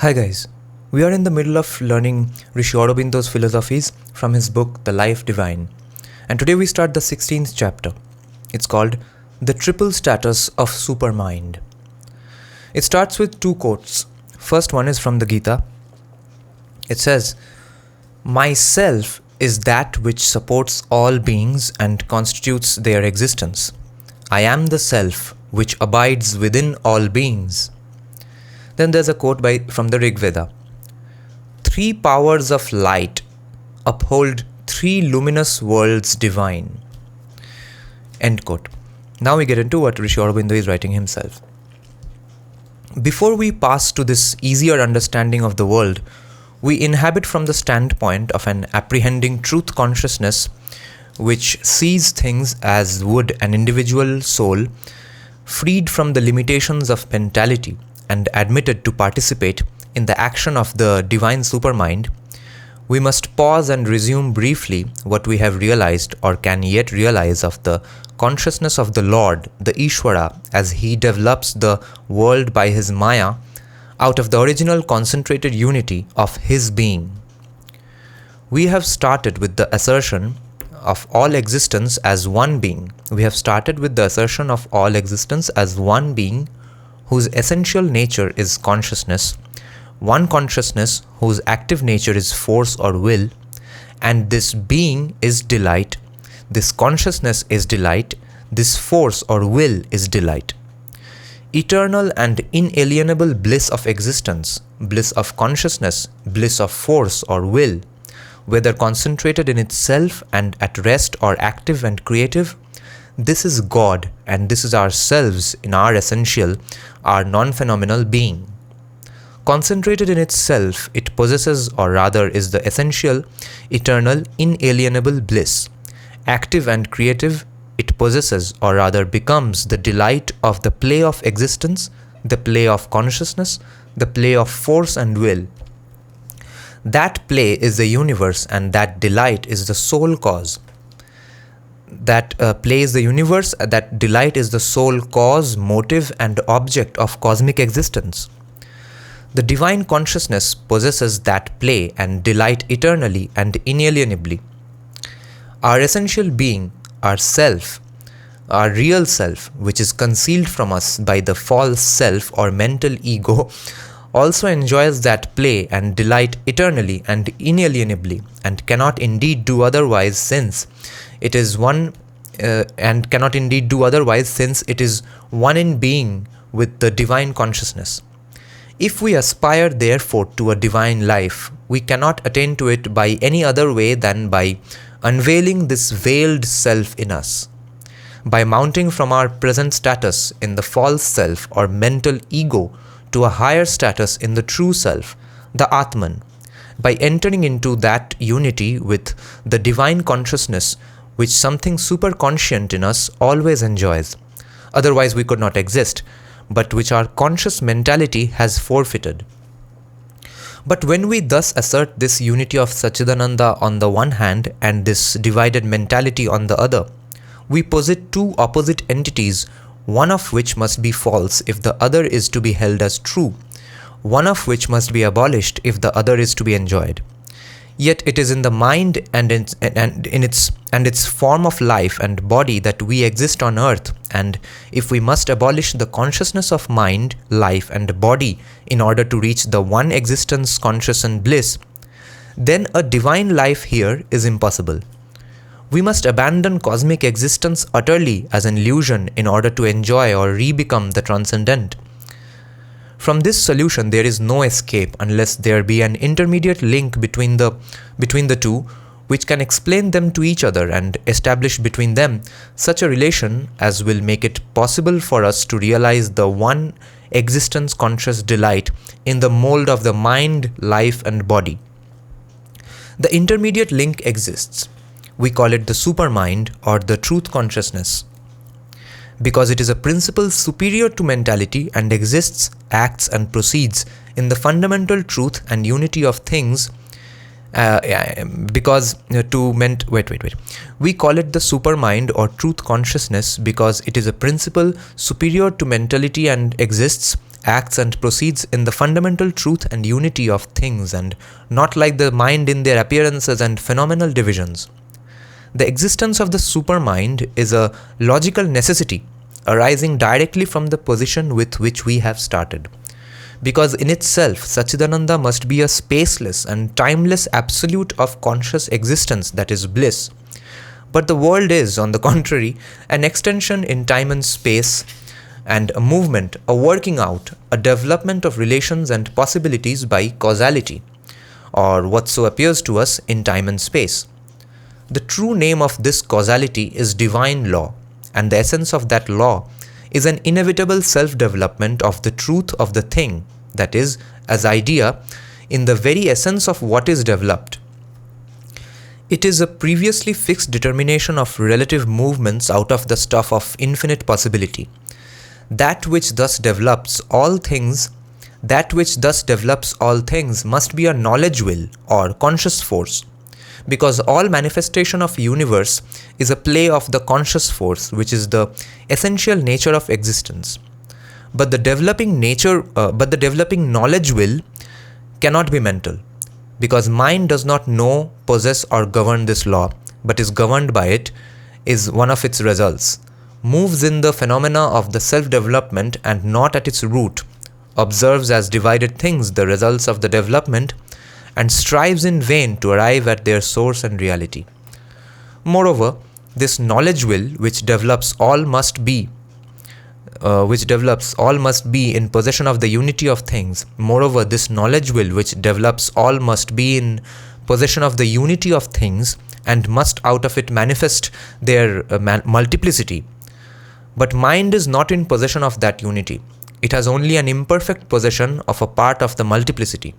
Hi guys, we are in the middle of learning Rishi Aurobindo's philosophies from his book The Life Divine, and today we start the 16th chapter. It's called The Triple Status of Supermind. It starts with two quotes. First one is from the Gita. It says, "Myself is that which supports all beings and constitutes their existence. I am the self which abides within all beings." Then there's a quote from the Rig Veda. "Three powers of light uphold three luminous worlds divine." End quote. Now we get into what Rishi Aurobindo is writing himself. Before we pass to this easier understanding of the world, we inhabit from the standpoint of an apprehending truth consciousness which sees things as would an individual soul freed from the limitations of mentality and admitted to participate in the action of the divine supermind. We must pause and resume briefly what we have realized or can yet realize of the consciousness of the Lord, the Ishvara, as he develops the world by his Maya out of the original concentrated unity of his being. We have started with the assertion of all existence as one being. Whose essential nature is consciousness, one consciousness whose active nature is force or will, and this being is delight, this consciousness is delight, this force or will is delight. Eternal and inalienable bliss of existence, bliss of consciousness, bliss of force or will, whether concentrated in itself and at rest or active and creative, this is God, and this is ourselves in our essential, our non-phenomenal being. Concentrated in itself, it possesses, or rather is the essential, eternal, inalienable bliss. Active and creative, it possesses, or rather becomes the delight of the play of existence, the play of consciousness, the play of force and will. That play is the universe, and that delight is the sole cause. That plays the universe, that delight is the sole cause, motive, and object of cosmic existence. The divine consciousness possesses that play and delight eternally and inalienably. Our essential being, our self, our real self, which is concealed from us by the false self or mental ego, also enjoys that play and delight eternally and inalienably, and cannot indeed do otherwise since it is one in being with the divine consciousness. If we aspire therefore to a divine life, we cannot attain to it by any other way than by unveiling this veiled self in us, by mounting from our present status in the false self or mental ego to a higher status in the true self, the Atman, by entering into that unity with the divine consciousness which something superconscient in us always enjoys, otherwise we could not exist, but which our conscious mentality has forfeited. But when we thus assert this unity of Satchidananda on the one hand and this divided mentality on the other, we posit two opposite entities, one of which must be false if the other is to be held as true, one of which must be abolished if the other is to be enjoyed. Yet it is in the mind and in its form of life and body that we exist on earth, and if we must abolish the consciousness of mind, life and body in order to reach the one existence, conscious and bliss, then a divine life here is impossible. We must abandon cosmic existence utterly as an illusion in order to enjoy or re-become the transcendent. From this solution there is no escape unless there be an intermediate link between the two, which can explain them to each other and establish between them such a relation as will make it possible for us to realize the one existence conscious delight in the mold of the mind, life and body. The intermediate link exists. We call it the supermind or the truth consciousness, because it is a principle superior to mentality and exists, acts and proceeds in the fundamental truth and unity of things. We call it the supermind or truth consciousness because it is a principle superior to mentality and exists, acts and proceeds in the fundamental truth and unity of things, and not like the mind in their appearances and phenomenal divisions. The existence of the supermind is a logical necessity arising directly from the position with which we have started. Because in itself, Satchidananda must be a spaceless and timeless absolute of conscious existence, that is bliss. But the world is, on the contrary, an extension in time and space, and a movement, a working out, a development of relations and possibilities by causality, or what so appears to us in time and space. The true name of this causality is divine law, and the essence of that law is an inevitable self-development of the truth of the thing, that is, as idea, in the very essence of what is developed. It is a previously fixed determination of relative movements out of the stuff of infinite possibility. That which thus develops all things must be a knowledge will or conscious force, because all manifestation of universe is a play of the conscious force, which is the essential nature of existence. But the developing knowledge will cannot be mental, because mind does not know, possess or govern this law, but is governed by it, is one of its results, moves in the phenomena of the self-development and not at its root, observes as divided things the results of the development, and strives in vain to arrive at their source and reality. Moreover, this knowledge will, which develops all must be in possession of the unity of things. Moreover, this knowledge will, which develops all must be in possession of the unity of things, and must out of it manifest their multiplicity. But mind is not in possession of that unity. It has only an imperfect possession of a part of the multiplicity.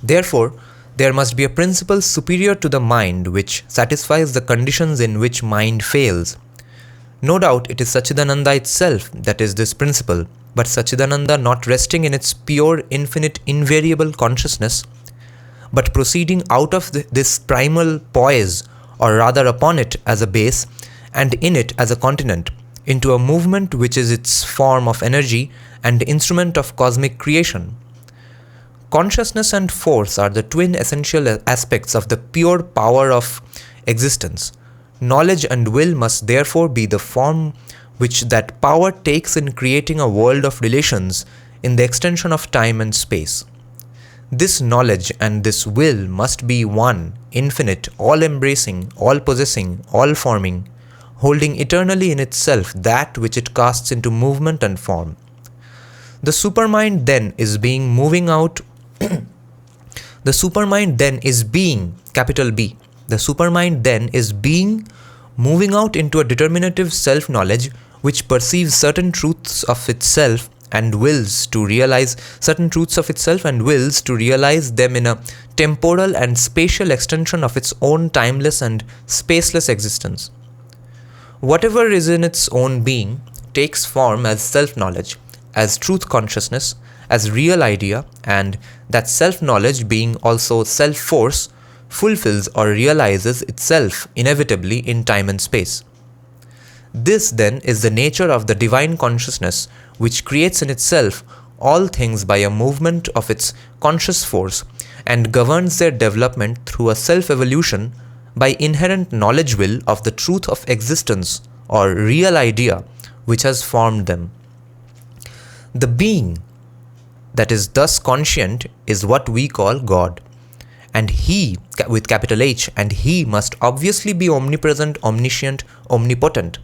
Therefore, there must be a principle superior to the mind which satisfies the conditions in which mind fails. No doubt it is Satchidananda itself that is this principle, but Satchidananda not resting in its pure, infinite, invariable consciousness, but proceeding out of this primal poise, or rather upon it as a base, and in it as a continent, into a movement which is its form of energy and instrument of cosmic creation. Consciousness and force are the twin essential aspects of the pure power of existence. Knowledge and will must therefore be the form which that power takes in creating a world of relations in the extension of time and space. This knowledge and this will must be one, infinite, all-embracing, all-possessing, all-forming, holding eternally in itself that which it casts into movement and form. The supermind then is being moving out The supermind then is being, capital B. The supermind then is being moving out into a determinative self-knowledge which perceives certain truths of itself and wills to realize them in a temporal and spatial extension of its own timeless and spaceless existence. Whatever is in its own being takes form as self-knowledge, as truth consciousness, as real idea, and that self-knowledge being also self-force fulfills or realizes itself inevitably in time and space. This then is the nature of the divine consciousness which creates in itself all things by a movement of its conscious force and governs their development through a self-evolution by inherent knowledge will of the truth of existence or real idea which has formed them. The being that is thus conscient is what we call God, and He, with capital H, and He must obviously be omnipresent, omniscient, omnipotent.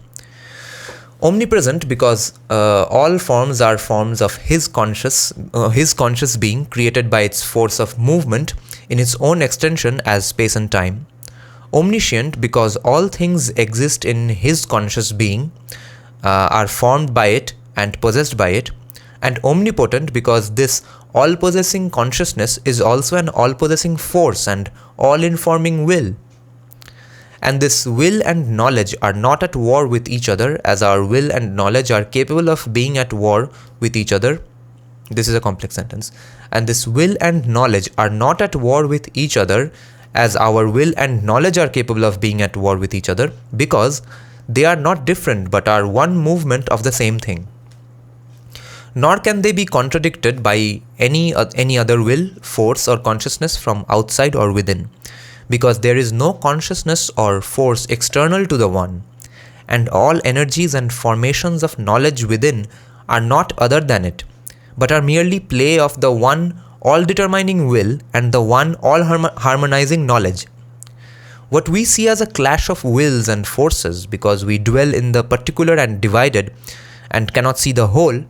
Omnipresent because all forms are forms of His conscious being created by its force of movement in its own extension as space and time. Omniscient because all things exist in His conscious being, are formed by it and possessed by it, and omnipotent because this all-possessing consciousness is also an all-possessing force and all-informing will. And this will and knowledge are not at war with each other as our will and knowledge are capable of being at war with each other. This is a complex sentence. And this will and knowledge are not at war with each other as our will and knowledge are capable of being at war with each other, because they are not different but are one movement of the same thing. nor can they be contradicted by any other will, force or consciousness from outside or within, because there is no consciousness or force external to the One, and all energies and formations of knowledge within are not other than it, but are merely play of the one all-determining will and the one all-harmonizing knowledge. What we see as a clash of wills and forces because we dwell in the particular and divided and cannot see the whole,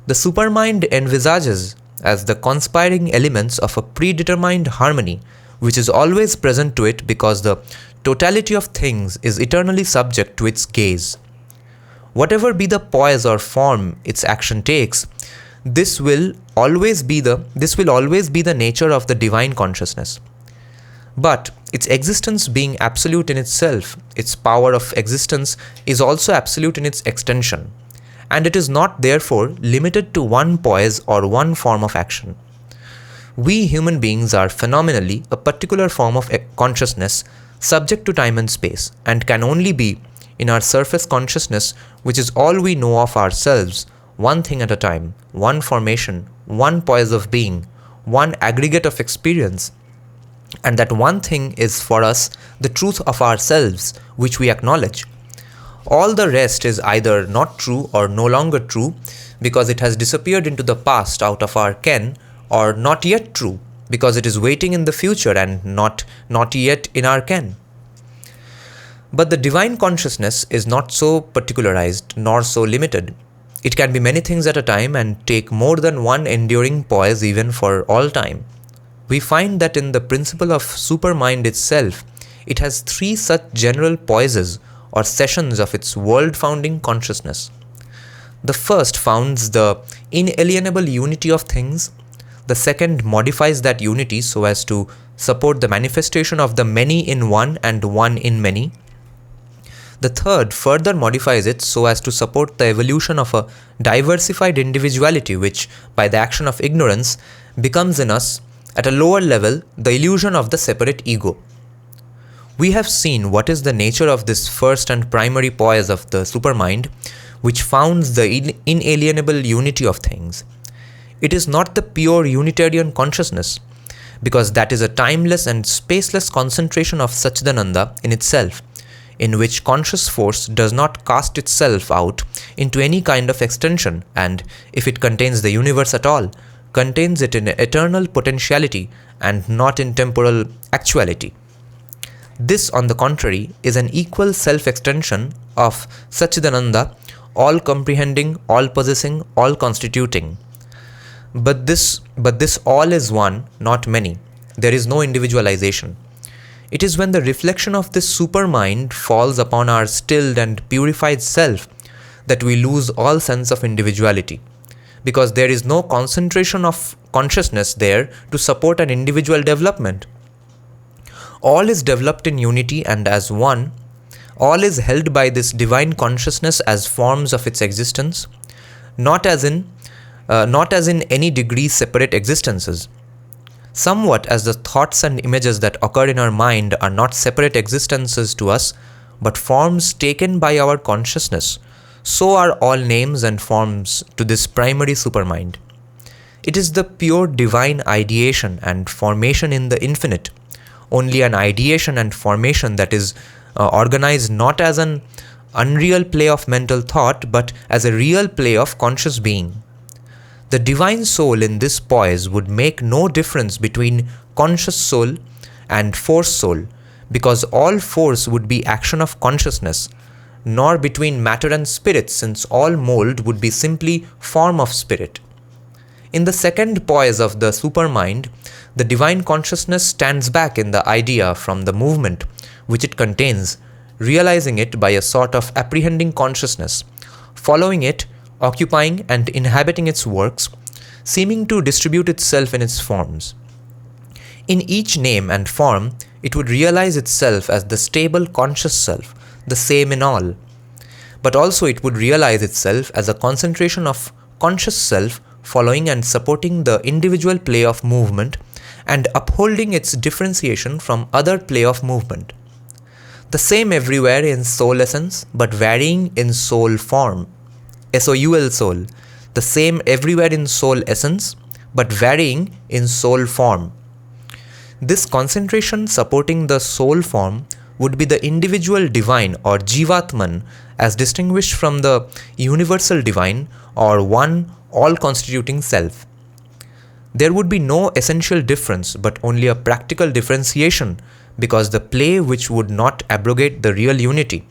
the supermind envisages as the conspiring elements of a predetermined harmony which is always present to it because the totality of things is eternally subject to its gaze. Whatever be the poise or form its action takes, this will always be the nature of the divine consciousness. But its existence being absolute in itself, its power of existence is also absolute in its extension, and it is not therefore limited to one poise or one form of action. We human beings are phenomenally a particular form of consciousness subject to time and space, and can only be in our surface consciousness, which is all we know of ourselves, one thing at a time, one formation, one poise of being, one aggregate of experience, and that one thing is for us the truth of ourselves, which we acknowledge. All the rest is either not true or no longer true because it has disappeared into the past out of our ken, or not yet true because it is waiting in the future and not yet in our ken. But the divine consciousness is not so particularized nor so limited. It can be many things at a time and take more than one enduring poise even for all time. We find that in the principle of supermind itself, it has three such general poises or sessions of its world-founding consciousness. The first founds the inalienable unity of things. The second modifies that unity so as to support the manifestation of the many in one and one in many. The third further modifies it so as to support the evolution of a diversified individuality which, by the action of ignorance, becomes in us, at a lower level, the illusion of the separate ego. We have seen what is the nature of this first and primary poise of the supermind, which founds the inalienable unity of things. It is not the pure unitarian consciousness, because that is a timeless and spaceless concentration of Satchidananda in itself, in which conscious force does not cast itself out into any kind of extension, and if it contains the universe at all, contains it in eternal potentiality and not in temporal actuality. This, on the contrary, is an equal self-extension of Satchidananda, all-comprehending, all-possessing, all-constituting. But this all is one, not many. There is no individualization. It is when the reflection of this supermind falls upon our stilled and purified self that we lose all sense of individuality, because there is no concentration of consciousness there to support an individual development. All is developed in unity and as one. All is held by this divine consciousness as forms of its existence, not as in any degree separate existences. Somewhat as the thoughts and images that occur in our mind are not separate existences to us, but forms taken by our consciousness, so are all names and forms to this primary supermind. It is the pure divine ideation and formation in the infinite, only an ideation and formation that is organized not as an unreal play of mental thought, but as a real play of conscious being. The divine soul in this poise would make no difference between conscious soul and force soul, because all force would be action of consciousness, nor between matter and spirit, since all mold would be simply form of spirit. In the second poise of the supermind, the divine consciousness stands back in the idea from the movement which it contains, realizing it by a sort of apprehending consciousness, following it, occupying and inhabiting its works, seeming to distribute itself in its forms. In each name and form, it would realize itself as the stable conscious self, the same in all. But also it would realize itself as a concentration of conscious self following and supporting the individual play of movement and upholding its differentiation from other play of movement. The same everywhere in soul essence, but varying in soul form. SOUL soul, the same everywhere in soul essence, but varying in soul form. This concentration supporting the soul form would be the individual divine or jivatman, as distinguished from the universal divine or one all constituting self. There would be no essential difference but only a practical differentiation, because the play which would not abrogate the real unity.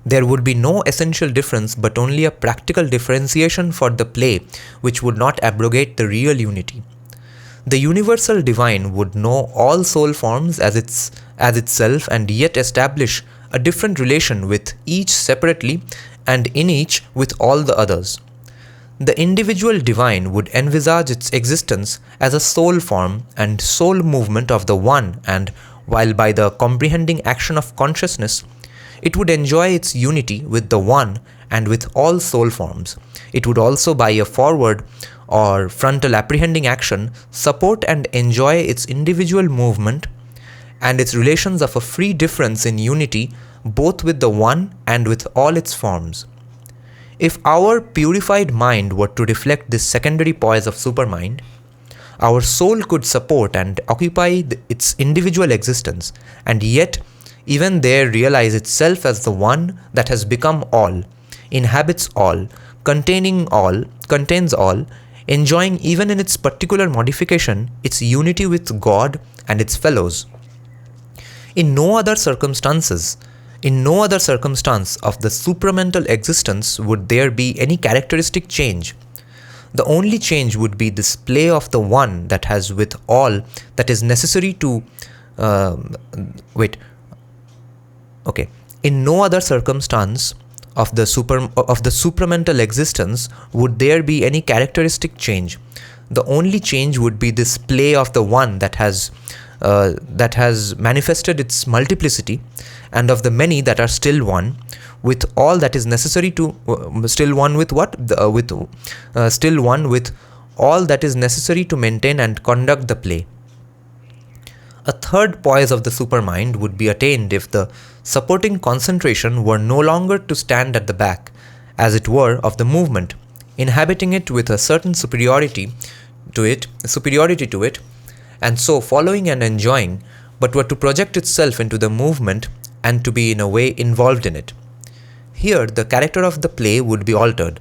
There would be no essential difference but only a practical differentiation for the play which would not abrogate the real unity. The universal divine would know all soul forms as itself and yet establish a different relation with each separately and in each with all the others. The individual divine would envisage its existence as a soul form and soul movement of the one, and while by the comprehending action of consciousness, it would enjoy its unity with the one and with all soul forms. It would also by a forward or frontal apprehending action support and enjoy its individual movement and its relations of a free difference in unity both with the one and with all its forms. If our purified mind were to reflect this secondary poise of supermind, our soul could support and occupy its individual existence, and yet even there realize itself as the one that has become all, inhabits all, contains all, enjoying even in its particular modification its unity with God and its fellows. In no other circumstance of the supramental existence would there be any characteristic change. The only change would be this play of the one that has with all that is necessary to In no other circumstance of the supramental existence would there be any characteristic change. The only change would be this play of the one that has manifested its multiplicity, and of the many that are still one, with all that is necessary to still one with all that is necessary to maintain and conduct the play. A third poise of the supermind would be attained if the supporting concentration were no longer to stand at the back, as it were, of the movement, inhabiting it with a certain superiority to it, and so following and enjoying, but were to project itself into the movement and to be in a way involved in it. Here the character of the play would be altered,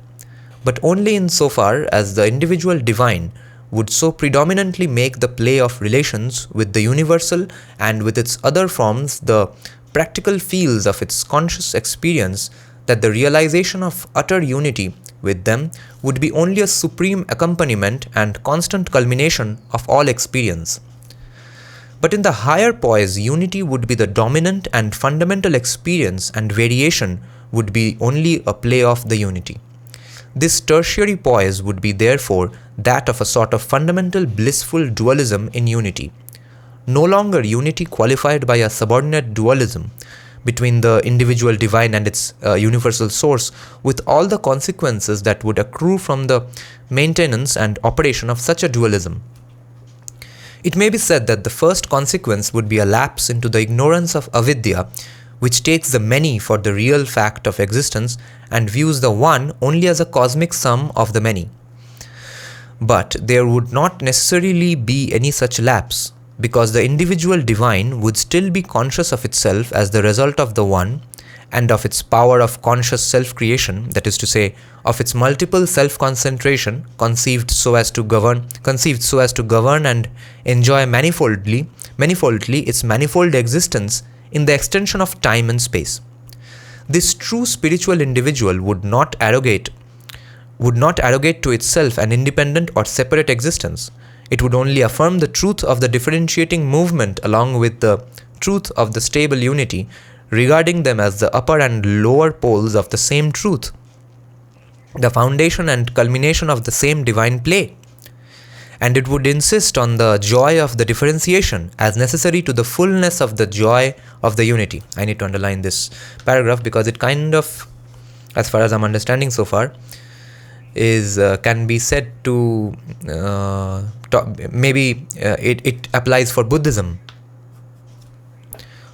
but only in so far as the individual divine would so predominantly make the play of relations with the universal and with its other forms the practical fields of its conscious experience, that the realization of utter unity with them would be only a supreme accompaniment and constant culmination of all experience. But in the higher poise, unity would be the dominant and fundamental experience, and variation would be only a play of the unity. This tertiary poise would be therefore that of a sort of fundamental blissful dualism in unity. No longer unity qualified by a subordinate dualism between the individual divine and its universal source, with all the consequences that would accrue from the maintenance and operation of such a dualism. It may be said that the first consequence would be a lapse into the ignorance of avidya, which takes the many for the real fact of existence and views the one only as a cosmic sum of the many. But there would not necessarily be any such lapse, because the individual divine would still be conscious of itself as the result of the one and of its power of conscious self-creation, that is to say, of its multiple self-concentration conceived so as to govern and enjoy manifoldly its manifold existence in the extension of time and space. This true spiritual individual would not arrogate to itself an independent or separate existence. It would only affirm the truth of the differentiating movement along with the truth of the stable unity, regarding them as the upper and lower poles of the same truth, the foundation and culmination of the same divine play. And it would insist on the joy of the differentiation as necessary to the fullness of the joy of the unity. I need to underline this paragraph because it kind of, as far as I'm understanding so far, can be said to it applies for Buddhism.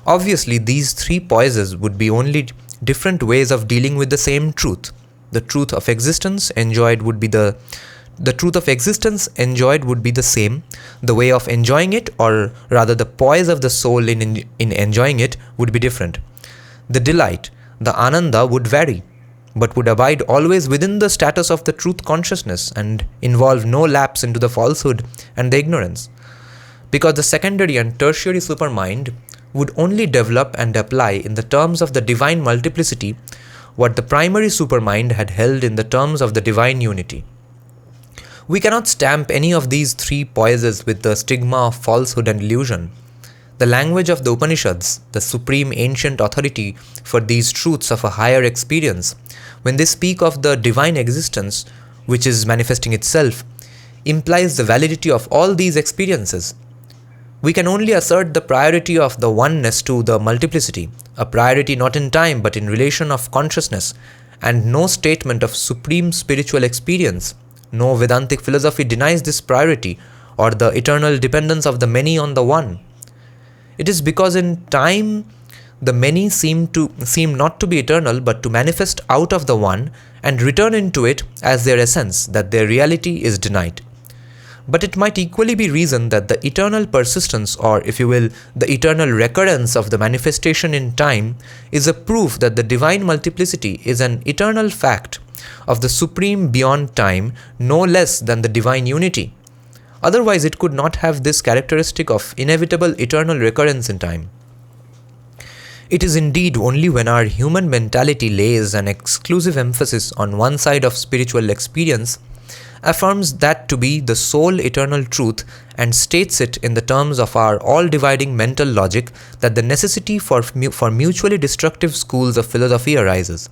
Obviously, these three poises would be only different ways of dealing with the same truth. The truth of existence enjoyed would be the truth of existence enjoyed would be the same. The way of enjoying it, or rather the poise of the soul in enjoying it, would be different. The delight, the ananda, would vary, but would abide always within the status of the truth consciousness and involve no lapse into the falsehood and the ignorance. Because the secondary and tertiary supermind would only develop and apply in the terms of the divine multiplicity what the primary supermind had held in the terms of the divine unity. We cannot stamp any of these three poises with the stigma of falsehood and illusion. The language of the Upanishads, the supreme ancient authority for these truths of a higher experience, when they speak of the divine existence which is manifesting itself, implies the validity of all these experiences. We can only assert the priority of the oneness to the multiplicity, a priority not in time but in relation of consciousness, and no statement of supreme spiritual experience, no Vedantic philosophy denies this priority or the eternal dependence of the many on the one. It is because in time the many seem not to be eternal but to manifest out of the one and return into it as their essence that their reality is denied. But it might equally be reasoned that the eternal persistence, or if you will, the eternal recurrence of the manifestation in time is a proof that the divine multiplicity is an eternal fact of the supreme beyond time, no less than the divine unity. Otherwise it could not have this characteristic of inevitable eternal recurrence in time. It is indeed only when our human mentality lays an exclusive emphasis on one side of spiritual experience, affirms that to be the sole eternal truth, and states it in the terms of our all-dividing mental logic, that the necessity for mutually destructive schools of philosophy arises.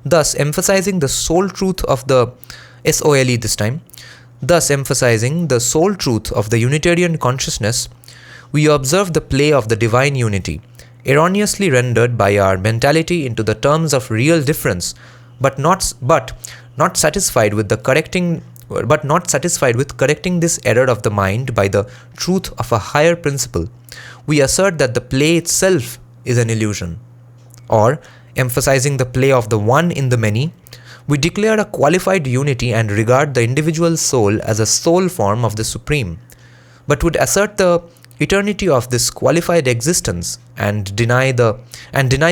Thus emphasizing the sole truth of the SOLE this time, thus emphasizing the sole truth of the Unitarian consciousness, we observe the play of the divine unity, erroneously rendered by our mentality into the terms of real difference, but not satisfied with correcting this error of the mind by the truth of a higher principle. We assert that the play itself is an illusion. Or, emphasizing the play of the one in the many, we declare a qualified unity and regard the individual soul as a soul form of the Supreme, but would assert the eternity of this qualified existence and deny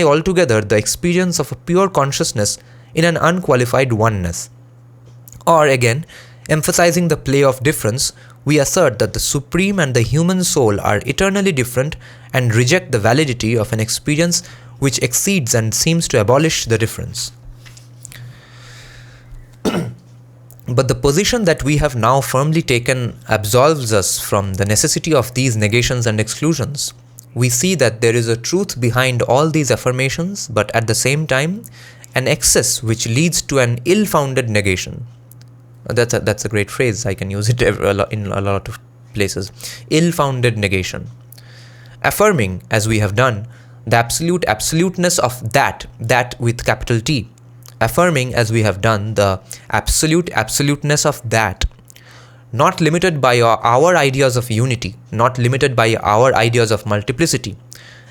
altogether the experience of a pure consciousness in an unqualified oneness. Or again, emphasizing the play of difference, we assert that the Supreme and the human soul are eternally different and reject the validity of an experience which exceeds and seems to abolish the difference. But the position that we have now firmly taken absolves us from the necessity of these negations and exclusions. We see that there is a truth behind all these affirmations, but at the same time, an excess which leads to an ill-founded negation. That's a great phrase. I can use it in a lot of places. Ill-founded negation. Affirming, as we have done, the absolute absoluteness of that with capital T. Affirming, as we have done, the absolute absoluteness of that, not limited by our ideas of unity, not limited by our ideas of multiplicity.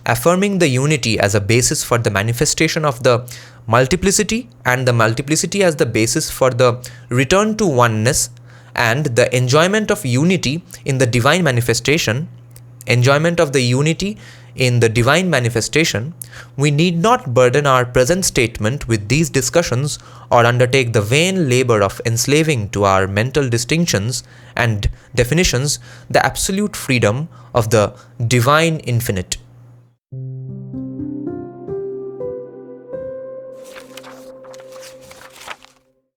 Affirming the unity as a basis for the manifestation of the multiplicity, and the multiplicity as the basis for the return to oneness, and the enjoyment of unity in the divine manifestation, we need not burden our present statement with these discussions or undertake the vain labor of enslaving to our mental distinctions and definitions the absolute freedom of the divine infinite.